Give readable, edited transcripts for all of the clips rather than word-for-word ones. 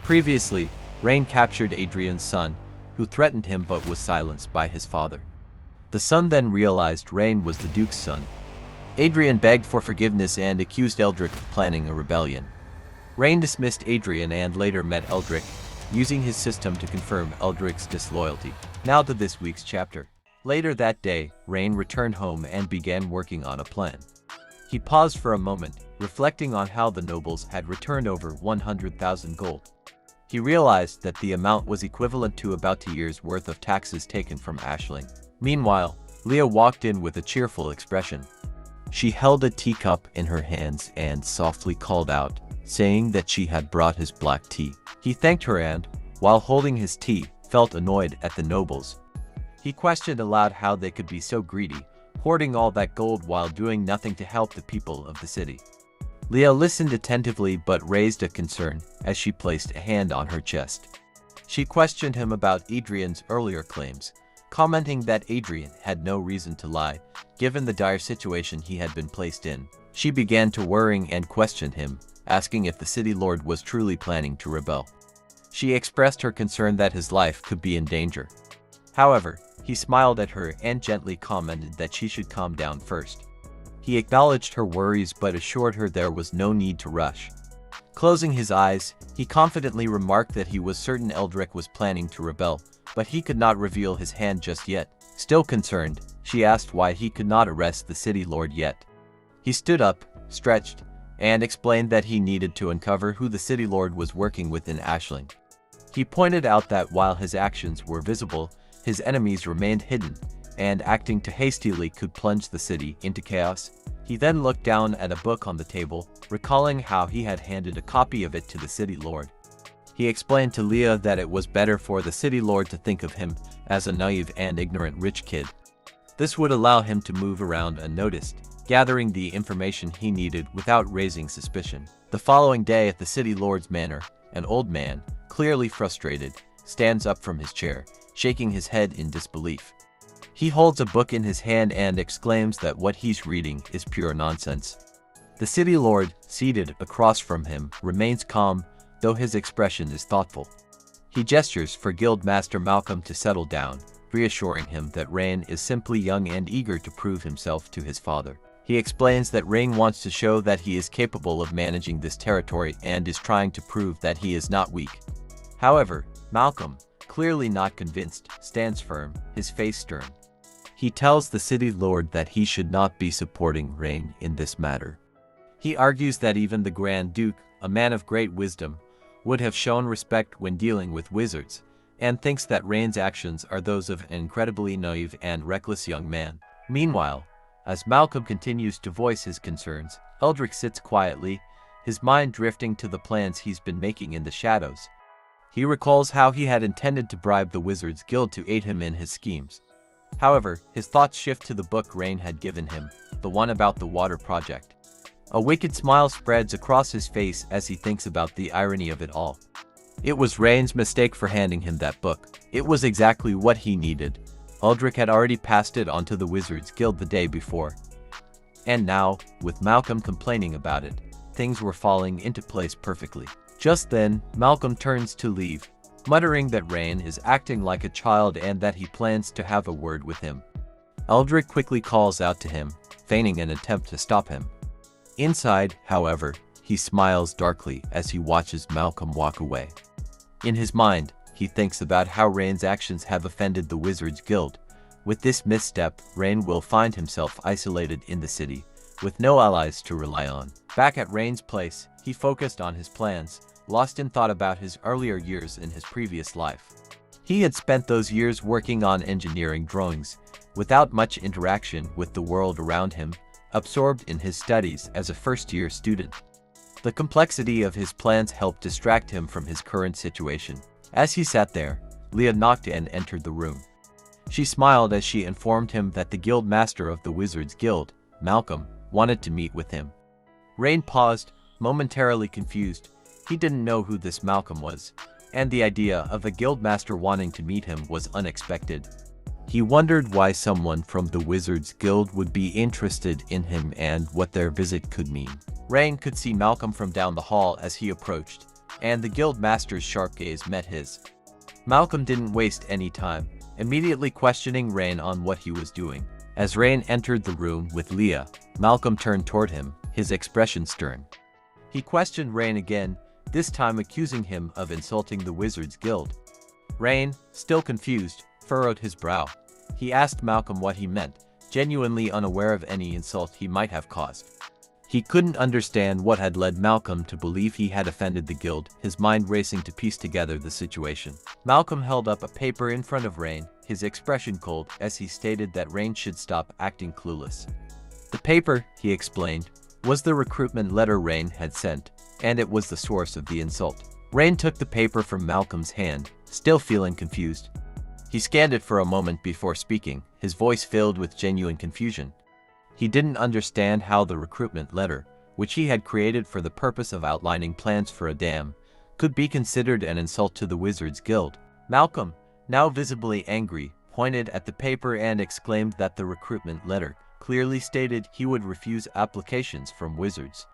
Previously, Rain captured Adrian's son, who threatened him but was silenced by his father. The son then realized Rain was the Duke's son. Adrian begged for forgiveness and accused Eldrick of planning a rebellion. Rain dismissed Adrian and later met Eldrick, using his system to confirm Eldrick's disloyalty. Now to this week's chapter. Later that day, Rain returned home and began working on a plan. He paused for a moment, reflecting on how the nobles had returned over 100,000 gold. He realized that the amount was equivalent to about 2 years' worth of taxes taken from Aisling. Meanwhile, Leah walked in with a cheerful expression. She held a teacup in her hands and softly called out, saying that she had brought his black tea. He thanked her and, while holding his tea, felt annoyed at the nobles. He questioned aloud how they could be so greedy, hoarding all that gold while doing nothing to help the people of the city. Leah listened attentively but raised a concern as she placed a hand on her chest. She questioned him about Adrian's earlier claims, commenting that Adrian had no reason to lie, given the dire situation he had been placed in. She began to worry and questioned him, asking if the city lord was truly planning to rebel. She expressed her concern that his life could be in danger. However, he smiled at her and gently commented that she should calm down first. He acknowledged her worries but assured her there was no need to rush. Closing his eyes, he confidently remarked that he was certain Eldrick was planning to rebel, but he could not reveal his hand just yet. Still concerned, she asked why he could not arrest the city lord yet. He stood up, stretched, and explained that he needed to uncover who the city lord was working with in Aisling. He pointed out that while his actions were visible, his enemies remained hidden, and acting too hastily could plunge the city into chaos. He then looked down at a book on the table, recalling how he had handed a copy of it to the city lord. He explained to Leah that it was better for the city lord to think of him as a naive and ignorant rich kid. This would allow him to move around unnoticed, gathering the information he needed without raising suspicion. The following day at the city lord's manor, an old man, clearly frustrated, stands up from his chair, shaking his head in disbelief. He holds a book in his hand and exclaims that what he's reading is pure nonsense. The city lord, seated across from him, remains calm, though his expression is thoughtful. He gestures for Guildmaster Malcolm to settle down, reassuring him that Rain is simply young and eager to prove himself to his father. He explains that Rain wants to show that he is capable of managing this territory and is trying to prove that he is not weak. However, Malcolm, clearly not convinced, stands firm, his face stern. He tells the city lord that he should not be supporting Rain in this matter. He argues that even the Grand Duke, a man of great wisdom, would have shown respect when dealing with wizards, and thinks that Rain's actions are those of an incredibly naive and reckless young man. Meanwhile, as Malcolm continues to voice his concerns, Eldrick sits quietly, his mind drifting to the plans he's been making in the shadows. He recalls how he had intended to bribe the Wizards Guild to aid him in his schemes. However, his thoughts shift to the book Rain had given him, the one about the water project. A wicked smile spreads across his face as he thinks about the irony of it all. It was Rain's mistake for handing him that book. It was exactly what he needed. Eldrick had already passed it on to the Wizards Guild the day before. And now, with Malcolm complaining about it, things were falling into place perfectly. Just then, Malcolm turns to leave, muttering that Rain is acting like a child and that he plans to have a word with him. Eldrick quickly calls out to him, feigning an attempt to stop him. Inside, however, he smiles darkly as he watches Malcolm walk away. In his mind, he thinks about how Rain's actions have offended the Wizards Guild. With this misstep, Rain will find himself isolated in the city, with no allies to rely on. Back at Rain's place, he focused on his plans, lost in thought about his earlier years in his previous life. He had spent those years working on engineering drawings, without much interaction with the world around him, absorbed in his studies as a first-year student. The complexity of his plans helped distract him from his current situation. As he sat there, Leah knocked and entered the room. She smiled as she informed him that the guild master of the Wizards Guild, Malcolm, wanted to meet with him. Rain paused, momentarily confused. He didn't know who this Malcolm was, and the idea of a guildmaster wanting to meet him was unexpected. He wondered why someone from the Wizards Guild would be interested in him and what their visit could mean. Rain could see Malcolm from down the hall as he approached, and the guild master's sharp gaze met his. Malcolm didn't waste any time, immediately questioning Rain on what he was doing. As Rain entered the room with Leah, Malcolm turned toward him, his expression stern. He questioned Rain again, this time accusing him of insulting the Wizards Guild. Rain, still confused, furrowed his brow. He asked Malcolm what he meant, genuinely unaware of any insult he might have caused. He couldn't understand what had led Malcolm to believe he had offended the guild, his mind racing to piece together the situation. Malcolm held up a paper in front of Rain, his expression cold as he stated that Rain should stop acting clueless. The paper, he explained, was the recruitment letter Rain had sent, and it was the source of the insult. Rain took the paper from Malcolm's hand, still feeling confused. He scanned it for a moment before speaking, his voice filled with genuine confusion. He didn't understand how the recruitment letter, which he had created for the purpose of outlining plans for a dam, could be considered an insult to the Wizards Guild. Malcolm, now visibly angry, pointed at the paper and exclaimed that the recruitment letter clearly stated he would refuse applications from wizards.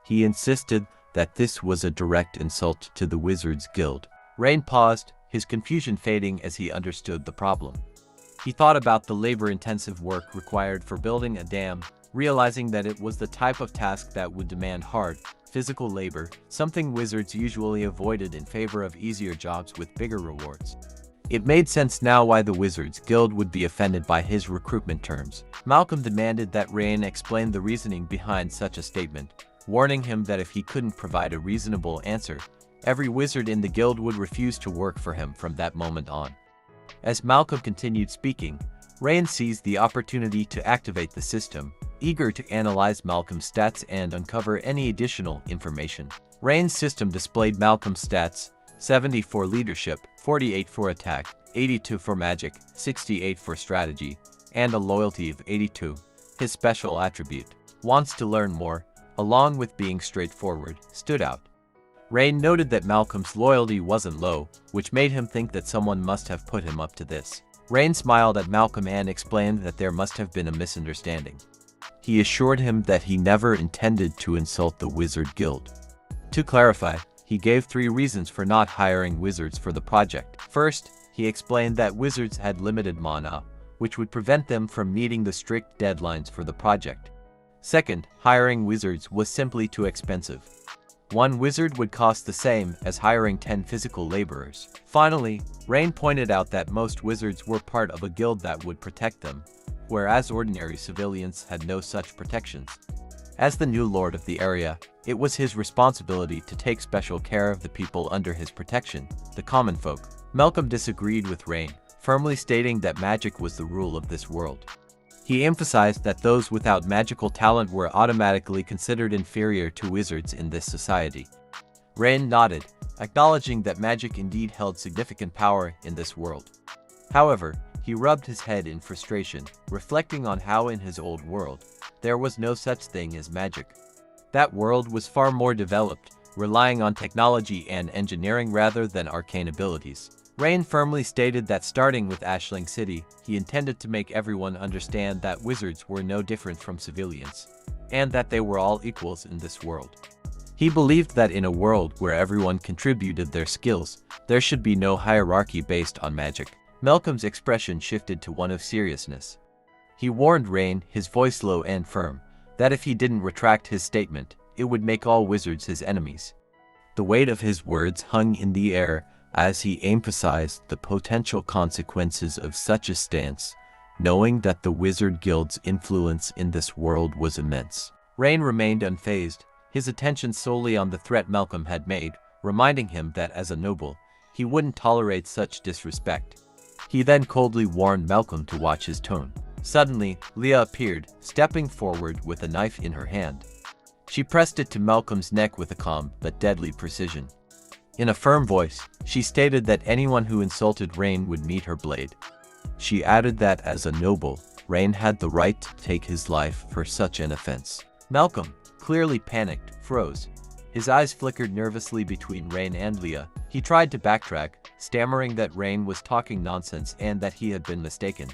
He insisted that this was a direct insult to the Wizards Guild. Rain paused, his confusion fading as he understood the problem. He thought about the labor-intensive work required for building a dam, realizing that it was the type of task that would demand hard, physical labor, something wizards usually avoided in favor of easier jobs with bigger rewards. It made sense now why the Wizards Guild would be offended by his recruitment terms. Malcolm demanded that Rain explain the reasoning behind such a statement, warning him that if he couldn't provide a reasonable answer, every wizard in the guild would refuse to work for him from that moment on. As Malcolm continued speaking, Rain seized the opportunity to activate the system, eager to analyze Malcolm's stats and uncover any additional information. Rain's system displayed Malcolm's stats: 70 for leadership, 48 for attack, 82 for magic, 68 for strategy, and a loyalty of 82. His special attribute, wants to learn more, along with being straightforward, stood out. Rain noted that Malcolm's loyalty wasn't low, which made him think that someone must have put him up to this. Rain smiled at Malcolm and explained that there must have been a misunderstanding. He assured him that he never intended to insult the Wizard Guild. To clarify, he gave 3 reasons for not hiring wizards for the project. First, he explained that wizards had limited mana, which would prevent them from meeting the strict deadlines for the project. Second, hiring wizards was simply too expensive. One wizard would cost the same as hiring 10 physical laborers. Finally, Rain pointed out that most wizards were part of a guild that would protect them, whereas ordinary civilians had no such protections. As the new lord of the area, it was his responsibility to take special care of the people under his protection, the common folk. Malcolm disagreed with Rain, firmly stating that magic was the rule of this world. He emphasized that those without magical talent were automatically considered inferior to wizards in this society. Rain nodded, acknowledging that magic indeed held significant power in this world. However, he rubbed his head in frustration, reflecting on how in his old world, there was no such thing as magic. That world was far more developed, relying on technology and engineering rather than arcane abilities. Rain firmly stated that starting with Ashling City, he intended to make everyone understand that wizards were no different from civilians, and that they were all equals in this world. He believed that in a world where everyone contributed their skills, there should be no hierarchy based on magic. Malcolm's expression shifted to one of seriousness. He warned Rain, his voice low and firm, that if he didn't retract his statement, it would make all wizards his enemies. The weight of his words hung in the air as he emphasized the potential consequences of such a stance, knowing that the Wizard Guild's influence in this world was immense. Rain remained unfazed, his attention solely on the threat Malcolm had made, reminding him that as a noble, he wouldn't tolerate such disrespect. He then coldly warned Malcolm to watch his tone. Suddenly, Leah appeared, stepping forward with a knife in her hand. She pressed it to Malcolm's neck with a calm but deadly precision. In a firm voice, she stated that anyone who insulted Rain would meet her blade. She added that as a noble, Rain had the right to take his life for such an offense. Malcolm, clearly panicked, froze. His eyes flickered nervously between Rain and Leah. He tried to backtrack, stammering that Rain was talking nonsense and that he had been mistaken.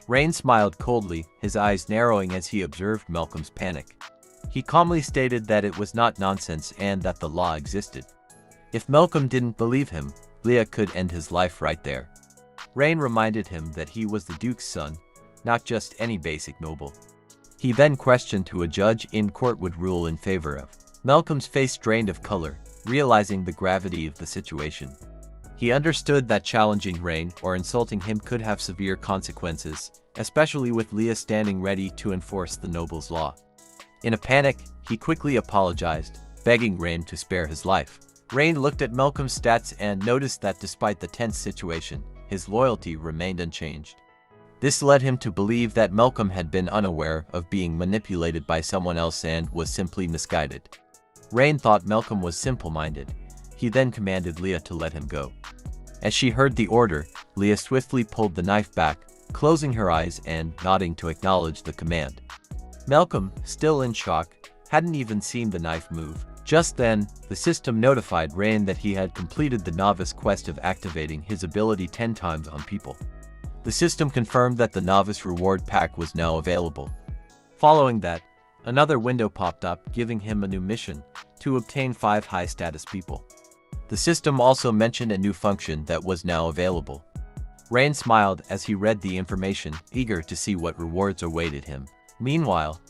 Rain smiled coldly, his eyes narrowing as he observed Malcolm's panic. He calmly stated that it was not nonsense and that the law existed. If Malcolm didn't believe him, Leah could end his life right there. Rain reminded him that he was the Duke's son, not just any basic noble. He then questioned who a judge in court would rule in favor of. Malcolm's face drained of color, realizing the gravity of the situation. He understood that challenging Rain or insulting him could have severe consequences, especially with Leah standing ready to enforce the noble's law. In a panic, he quickly apologized, begging Rain to spare his life. Rain looked at Malcolm's stats and noticed that despite the tense situation, his loyalty remained unchanged. This led him to believe that Malcolm had been unaware of being manipulated by someone else and was simply misguided. Rain thought Malcolm was simple-minded. He then commanded Leah to let him go. As she heard the order, Leah swiftly pulled the knife back, closing her eyes and nodding to acknowledge the command. Malcolm, still in shock, hadn't even seen the knife move. Just then, the system notified Rain that he had completed the novice quest of activating his ability 10 times on people. The system confirmed that the novice reward pack was now available. Following that, another window popped up giving him a new mission to obtain 5 high-status people. The system also mentioned a new function that was now available. Rain smiled as he read the information, eager to see what rewards awaited him. Meanwhile,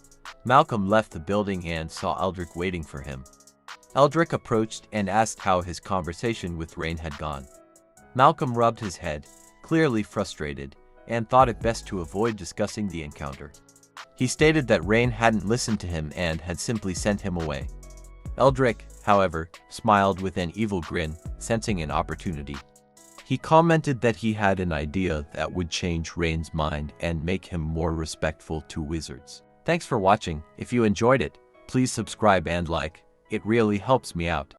Malcolm left the building and saw Eldrick waiting for him. Eldrick approached and asked how his conversation with Rain had gone. Malcolm rubbed his head, clearly frustrated, and thought it best to avoid discussing the encounter. He stated that Rain hadn't listened to him and had simply sent him away. Eldrick, however, smiled with an evil grin, sensing an opportunity. He commented that he had an idea that would change Rain's mind and make him more respectful to wizards. Thanks for watching. If you enjoyed it, please subscribe and like. It really helps me out.